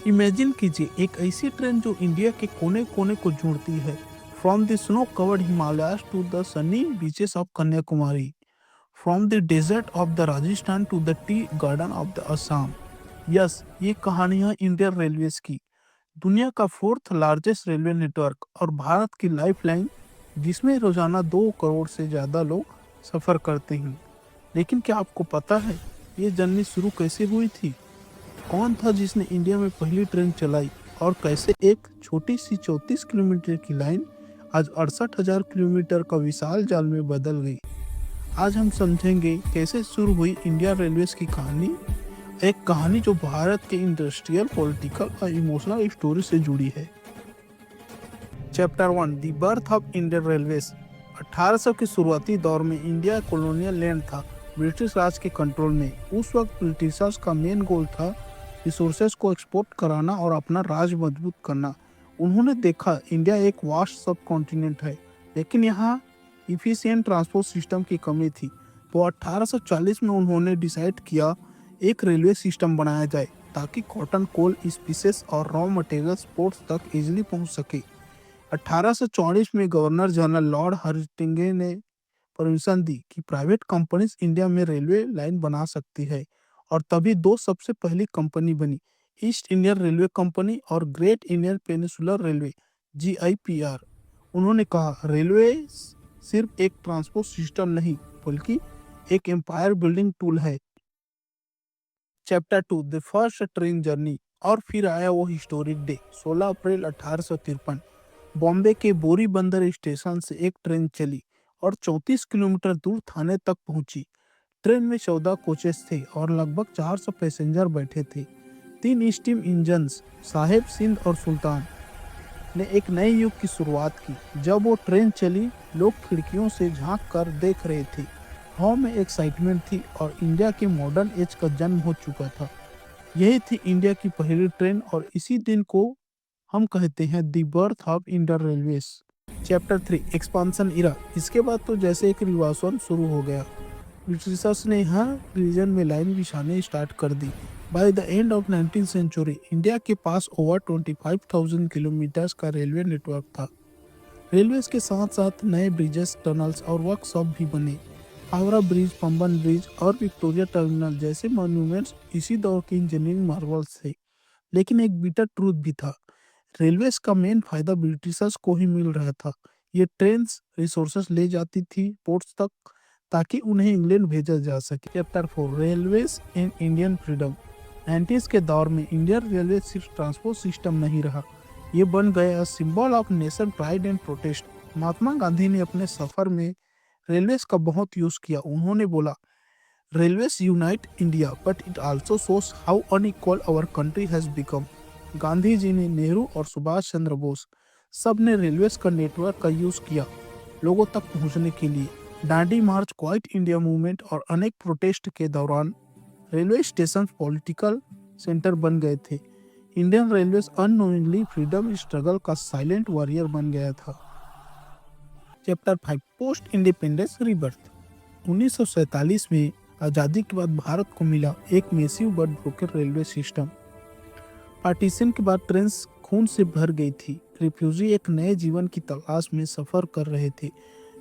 Imagine कीजिए एक ऐसी ट्रेन जो इंडिया के कोने कोने को जोड़ती है, from the snow covered Himalayas to the sunny beaches of Kanyakumari, from the desert of the Rajasthan to the tea garden of the Assam. Yes, ये कहानियां इंडियन रेलवेज की, दुनिया का फोर्थ लार्जेस्ट रेलवे नेटवर्क और भारत की लाइफलाइन, जिसमें रोजाना 2 करोड़ से ज्यादा लोग सफर करते हैं। लेकिन क्या आपको पता है ये जर्नी शुरू कैसे हुई थी? कौन था जिसने इंडिया में पहली ट्रेन चलाई और कैसे एक छोटी सी 34 किलोमीटर की लाइन आज 68,000 किलोमीटर का विशाल जाल में बदल गई। आज हम समझेंगे कैसे शुरू हुई इंडिया रेलवेज की कहानी, एक कहानी जो भारत के इंडस्ट्रियल, पॉलिटिकल और इमोशनल स्टोरी से जुड़ी है। Chapter 1, the birth of Indian railways. 1800 के शुरुआती दौर में इंडिया कॉलोनियल लैंड था, ब्रिटिश राज के कंट्रोल में। उस वक्त ब्रिटिशर्स का मेन गोल था रिसोर्सेज को एक्सपोर्ट कराना और अपना राज मजबूत करना। उन्होंने देखा इंडिया एक वास्ट सब कॉन्टिनेंट है, लेकिन यहाँ इफिशिएंट ट्रांसपोर्ट सिस्टम की कमी थी। तो 1840 में उन्होंने डिसाइड किया एक रेलवे सिस्टम बनाया जाए ताकि कॉटन, कोल, स्पीसेस और रॉ मटेरियल्स पोर्ट्स तक इजीली पहुंच सके। 1844 में गवर्नर जनरल लॉर्ड हर्टिंगे ने परमिशन दी कि प्राइवेट कंपनीज इंडिया में रेलवे लाइन बना सकती है, और तभी दो सबसे पहली कंपनी बनी, ईस्ट इंडियन रेलवे कंपनी और great Indian peninsular railway, GIPR। उन्होंने कहा रेलवे सिर्फ एक ट्रांसपोर्ट सिस्टम नहीं बल्कि एक एम्पायर बिल्डिंग टूल है। Chapter 2, the first train journey. और फिर आया वो हिस्टोरिक डे, 16 अप्रैल 1853। बॉम्बे के बोरी बंदर स्टेशन से एक ट्रेन चली और 34 किलोमीटर दूर थाने तक पहुंची। ट्रेन में 14 कोचेस थे और लगभग 400 पैसेंजर बैठे थे। 3 स्टीम इंजन्स, साहेब, सिंध और सुल्तान, ने एक नए युग की शुरुआत की। जब वो ट्रेन चली, लोग खिड़कियों से झांक कर देख रहे थे। हवा में एक्साइटमेंट थी और इंडिया के मॉडर्न एज का जन्म हो चुका था। यही थी इंडिया की पहली ट्रेन और इसी दिन को हम कहते हैं the birth of Indian railways. Chapter 3, expansion era. इसके बाद तो जैसे एक रिवॉल्यूशन शुरू हो गया। ब्रिटिशर्स ने हर रीजन में लाइन बिछाने स्टार्ट कर दी। By the end of 19th century India के पास ओवर 25,000 किलोमीटर्स का रेलवे नेटवर्क था। रेलवेज के साथ साथ नए ब्रिजेस, टनल्स और वर्कशॉप भी बने। हावड़ा ब्रिज, पंबन ब्रिज और विक्टोरिया टर्मिनल जैसे मॉन्यूमेंट्स इसी दौर के इंजीनियरिंग मार्वल्स थे। लेकिन एक बिटर ट्रूथ भी था, रेलवेज का मेन फायदा ब्रिटिशर्स को ही मिल रहा था। ये ट्रेन्स रिसोर्सेस ले जाती थी पोर्ट्स तक ताकि उन्हें इंग्लैंड भेजा जा सके। Chapter 4, railways in Indian freedom. 90s के दौर में इंडियन रेलवे सिर्फ ट्रांसपोर्ट सिस्टम नहीं रहा, ये बन गया symbol of nation pride and protest. Mahatma Gandhi ने अपने सफर में रेलवेज का बहुत यूज किया। उन्होंने बोला railways unite India but it also shows how unequal our country has become. Gandhi ji ने, नेहरू और सुभाष चंद्र बोस सब ने रेलवेज का नेटवर्क का यूज किया लोगों तक पहुंचने के लिए। डांडी मार्च, क्वाइट इंडिया मूवमेंट और अनेक प्रोटेस्ट के दौरान रेलवे स्टेशन पॉलिटिकल सेंटर बन गए थे। Indian railways unknowingly freedom struggle का साइलेंट वॉरियर बन गया था। Chapter 5, post independence rebirth. 1947 में आज़ादी के बाद भारत को मिला एक massive but broken railway system. Partition के बाद ट्रेन खून से भर गई थी। रिफ्यूजी एक नए जीवन की तलाश में सफर कर रहे थे।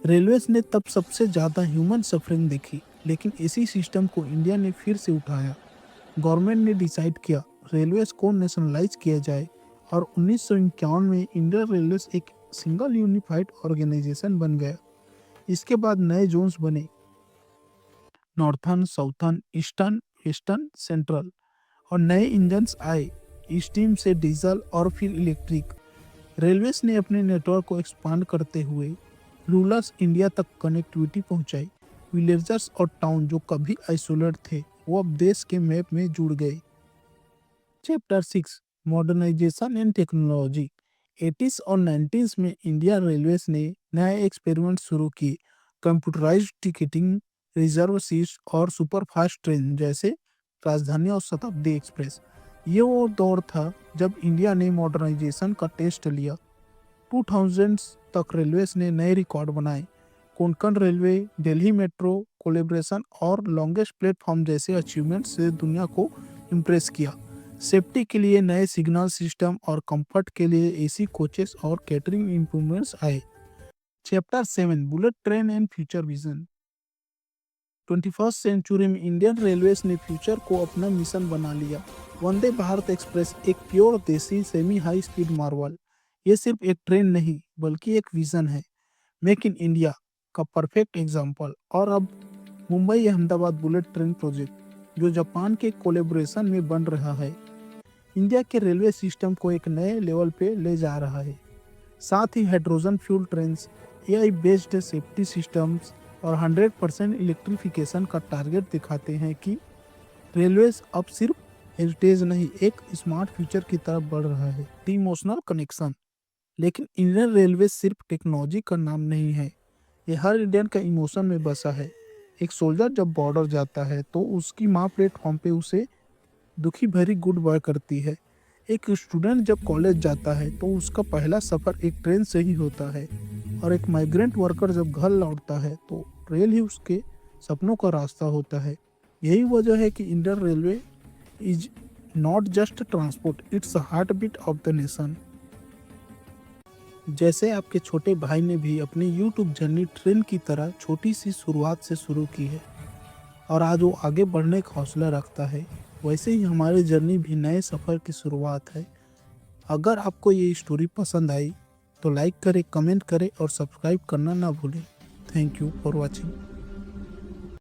रेलवेज ने तब सबसे ज़्यादा ह्यूमन सफरिंग देखी, लेकिन इसी सिस्टम को इंडिया ने फिर से उठाया। गवर्नमेंट ने डिसाइड किया रेलवेज को नेशनलाइज किया जाए और 1951 में इंडियन रेलवेज एक सिंगल यूनिफाइड ऑर्गेनाइजेशन बन गया। इसके बाद नए जोन्स बने, northern, southern, eastern, western, central, और नए इंजन्स आए, स्टीम से डीजल और फिर इलेक्ट्रिक। रेलवेज ने अपने नेटवर्क को एक्सपांड करते हुए रूरल इंडिया तक कनेक्टिविटी पहुंचाई। विलेजर्स और टाउन जो कभी आइसोलेट थे वो अब देश के मैप में जुड़ गए। Chapter 6, modernisation and technology. 80s और 90s में इंडिया रेलवेज ने नए एक्सपेरिमेंट शुरू किए। कंप्यूटराइज्ड टिकटिंग, रिजर्व सीट्स और सुपरफास्ट ट्रेन जैसे राजधानी और शताब्दी एक्सप्रेस। ये वो दौर था जब इंडिया ने मॉडर्नाइजेशन का टेस्ट लिया। 2000 तक रेलवेज ने नए रिकॉर्ड बनाए। Konkan railway, Delhi metro, collaboration और लॉन्गेस्ट प्लेटफॉर्म जैसे अचीवमेंट से दुनिया को इम्प्रेस किया। सेफ्टी के लिए नए सिग्नल सिस्टम और कंफर्ट के लिए एसी कोचेस और कैटरिंग इंप्रूवमेंट्स आए। Chapter 7 bullet train and future vision. 21st century में इंडियन रेलवेज ने फ्यूचर को अपना मिशन बना लिया। वंदे भारत एक्सप्रेस एक pure desi semi high speed marvel. ये सिर्फ एक ट्रेन नहीं बल्कि एक विजन है, मेक इन इंडिया का परफेक्ट एग्जाम्पल। और अब Mumbai Ahmedabad bullet train project जो जापान के कोलेब्रेशन में बन रहा है, इंडिया के रेलवे सिस्टम को एक नए लेवल पे ले जा रहा है। साथ ही hydrogen fuel trains, AI based safety systems और 100% इलेक्ट्रिफिकेशन का टारगेट दिखाते हैं कि रेलवेज अब सिर्फ हेरिटेज नहीं, एक स्मार्ट फ्यूचर की तरफ बढ़ रहा है। Emotional connection. लेकिन इंडियन रेलवे सिर्फ टेक्नोलॉजी का नाम नहीं है, ये हर इंडियन का इमोशन में बसा है। एक सोल्जर जब बॉर्डर जाता है तो उसकी माँ प्लेटफॉर्म पे उसे दुखी भरी गुड बाय करती है। एक स्टूडेंट जब कॉलेज जाता है तो उसका पहला सफ़र एक ट्रेन से ही होता है। और एक माइग्रेंट वर्कर जब घर लौटता है तो रेल ही उसके सपनों का रास्ता होता है। यही वजह है कि Indian Railway is not just transport, it's heartbeat of the nation. जैसे आपके छोटे भाई ने भी अपनी यूट्यूब जर्नी ट्रेन की तरह छोटी सी शुरुआत से शुरू की है और आज वो आगे बढ़ने का हौसला रखता है, वैसे ही हमारी जर्नी भी नए सफ़र की शुरुआत है। अगर आपको ये स्टोरी पसंद आई तो लाइक करें, कमेंट करें और सब्सक्राइब करना ना भूलें। Thank you for watching.